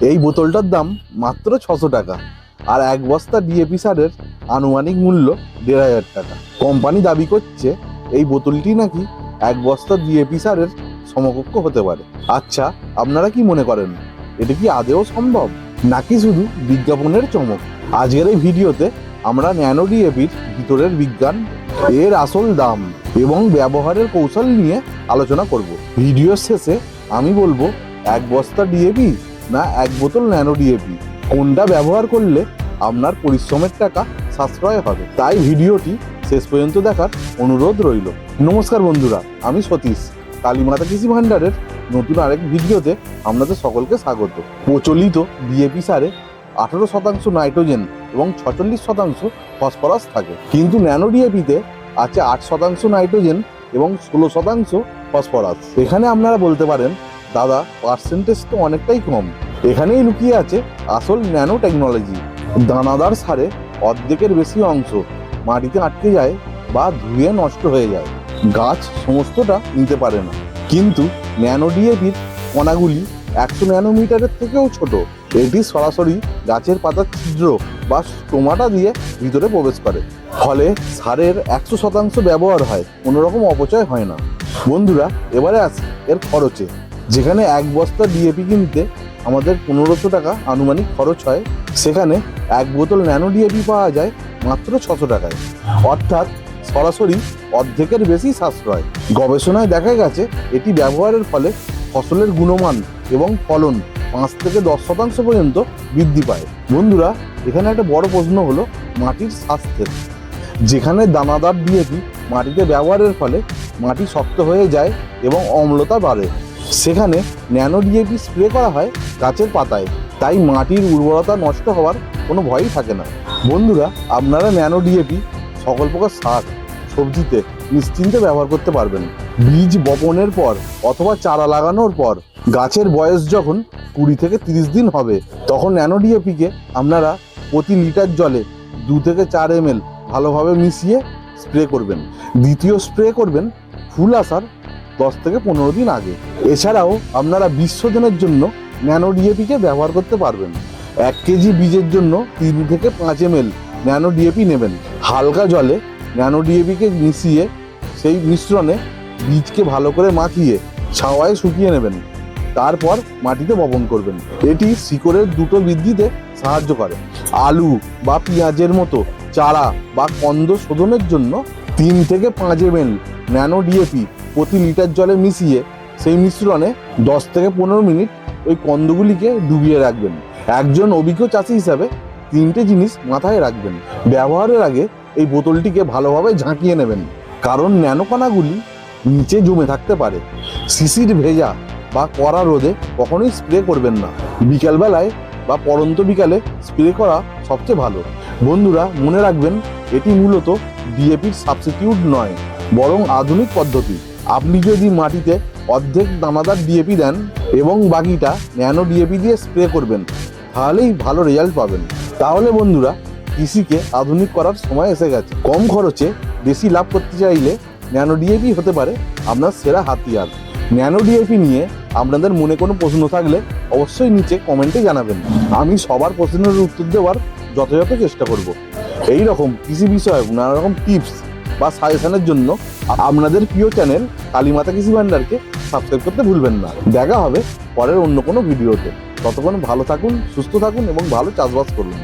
এই বোতলটার দাম মাত্র 600 টাকা, আর এক বস্তা ডিএপি সারের আনুমানিক মূল্য 1500 টাকা। কোম্পানি দাবি করছে এই বোতলটি নাকি এক বস্তা ডিএপি সারের সমকক্ষ হতে পারে। আচ্ছা, আপনারা কি মনে করেন এটা কি আদেও সম্ভব, নাকি শুধু বিজ্ঞাপনের চমক? আজকের এই ভিডিওতে আমরা ন্যানো ডিএপির ভিতরের বিজ্ঞান, এর আসল দাম এবং ব্যবহারের কৌশল নিয়ে আলোচনা করব। ভিডিওর শেষে আমি বলবো এক বস্তা ডিএপি না এক বোতল ন্যানো ডিএপি, কোনটা ব্যবহার করলে আপনার পরিশ্রমের টাকা সাশ্রয় হবে। তাই ভিডিওটি শেষ পর্যন্ত দেখার অনুরোধ রইল। নমস্কার বন্ধুরা, আমি সতীশ, কালীমাতা কৃষি ভান্ডারের নতুন আরেক ভিডিওতে আপনাদের সকলকে স্বাগত। প্রচলিত ডিএপি সারে 18% নাইট্রোজেন এবং 46% ফসফরাস থাকে, কিন্তু ন্যানো ডিএপিতে আছে 8% নাইট্রোজেন এবং 16% ফসফরাস। এখানে আপনারা বলতে পারেন, দাদা পার্সেন্টেজ তো অনেকটাই কম। এখানেই লুকিয়ে আছে আসল ন্যানো টেকনোলজি। দানাদার সারে অর্ধেকের বেশি অংশ মাটিতে আটকে যায় বা ধুয়ে নষ্ট হয়ে যায়, গাছ সমস্তটা নিতে পারে না। কিন্তু ন্যানো ডিএপির কণাগুলি 100 ন্যানোমিটারের থেকেও ছোট। এটি সরাসরি গাছের পাতার ছিদ্র বা স্টোমাটা দিয়ে ভিতরে প্রবেশ করে, ফলে সারের 100% ব্যবহার হয়, কোনো রকম অপচয় হয় না। বন্ধুরা, এবারে আসি এর খরচে। যেখানে এক বস্তা ডিএপি কিনতে আমাদের 1500 টাকা আনুমানিক খরচ হয়, সেখানে এক বোতল ন্যানো ডিএপি পাওয়া যায় মাত্র 600 টাকায়, অর্থাৎ সরাসরি অর্ধেকের বেশি সাশ্রয়। গবেষণায় দেখা গেছে এটি ব্যবহারের ফলে ফসলের গুণমান এবং ফলন 5 থেকে 10% পর্যন্ত বৃদ্ধি পায়। বন্ধুরা, এখানে একটা বড় প্রশ্ন হলো মাটির স্বাস্থ্যের। যেখানে দানাদার ডিএপি মাটিতে ব্যবহারের ফলে মাটি শক্ত হয়ে যায় এবং অম্লতা বাড়ে, সেখানে ন্যানো ডিএপি স্প্রে করা হয় গাছের পাতায়, তাই মাটির উর্বরতা নষ্ট হওয়ার কোনো ভয়ই থাকে না। বন্ধুরা, আপনারা ন্যানো ডিএপি সকল প্রকার শাক সবজিতে নিশ্চিন্তে ব্যবহার করতে পারবেন। বীজ বপনের পর অথবা চারা লাগানোর পর গাছের বয়স যখন 20 থেকে 30 দিন হবে, তখন ন্যানো ডিএপিকে আপনারা প্রতি লিটার জলে 2 থেকে 4 ml ভালোভাবে মিশিয়ে স্প্রে করবেন। দ্বিতীয় স্প্রে করবেন ফুল আসার 10 থেকে 15 দিন আগে। এছাড়াও আপনারা বীজ শোধনের জন্য ন্যানো ডিএপিকে ব্যবহার করতে পারবেন। 1 কেজি বীজের জন্য 3 থেকে 5 ml ন্যানো ডিএপি নেবেন। হালকা জলে ন্যানো ডিএপিকে মিশিয়ে সেই মিশ্রণে বীজকে ভালো করে মাখিয়ে ছাওয়ায় শুকিয়ে নেবেন, তারপর মাটিতে বপন করবেন। এটি শিকড়ের দ্রুত বৃদ্ধিতে সাহায্য করে। আলু বা পেঁয়াজের মতো চারা বা কন্দ শোধনের জন্য 3 থেকে 5 ml ন্যানো ডিএপি প্রতি লিটার জলে মিশিয়ে সেই মিশ্রণে 10 থেকে 15 মিনিট ওই কন্দগুলিকে ডুবিয়ে রাখবেন। একজন অভিজ্ঞ চাষি হিসাবে 3টে জিনিস মাথায় রাখবেন। ব্যবহারের আগে এই বোতলটিকে ভালোভাবে ঝাঁকিয়ে নেবেন, কারণ ন্যানো কণাগুলি নিচে জমে থাকতে পারে। শিশির ভেজা বা কড়া রোদে কখনোই স্প্রে করবেন না। বিকালবেলায় বা পড়ন্ত বিকালে স্প্রে করা সবচেয়ে ভালো। বন্ধুরা, মনে রাখবেন এটি মূলত ডিএপির সাবস্টিটিউট নয়, বরং আধুনিক পদ্ধতি। আপনি যদি মাটিতে অর্ধেক দানাদার ডিএপি দেন এবং বাকিটা ন্যানো ডিএপি দিয়ে স্প্রে করবেন, তাহলেই ভালো রেজাল্ট পাবেন। তাহলে বন্ধুরা, কৃষিকে আধুনিক করার সময় এসে গেছে। কম খরচে বেশি লাভ করতে চাইলে ন্যানো ডিএপি হতে পারে আপনার সেরা হাতিয়ার। ন্যানো ডিএপি নিয়ে আপনাদের মনে কোনো প্রশ্ন থাকলে অবশ্যই নিচে কমেন্টে জানাবেন। আমি সবার প্রশ্নের উত্তর দেওয়ার যথাযথ চেষ্টা করব। এই রকম কৃষি বিষয়ক নানা রকম টিপস বা সাজেশনের জন্য আপনাদের প্রিয় চ্যানেল কালীমাতা কৃষি ভান্ডারকে সাবস্ক্রাইব করতে ভুলবেন না। দেখা হবে পরের অন্য কোনো ভিডিওতে। ততক্ষণ ভালো থাকুন, সুস্থ থাকুন এবং ভালো চাষবাস করুন।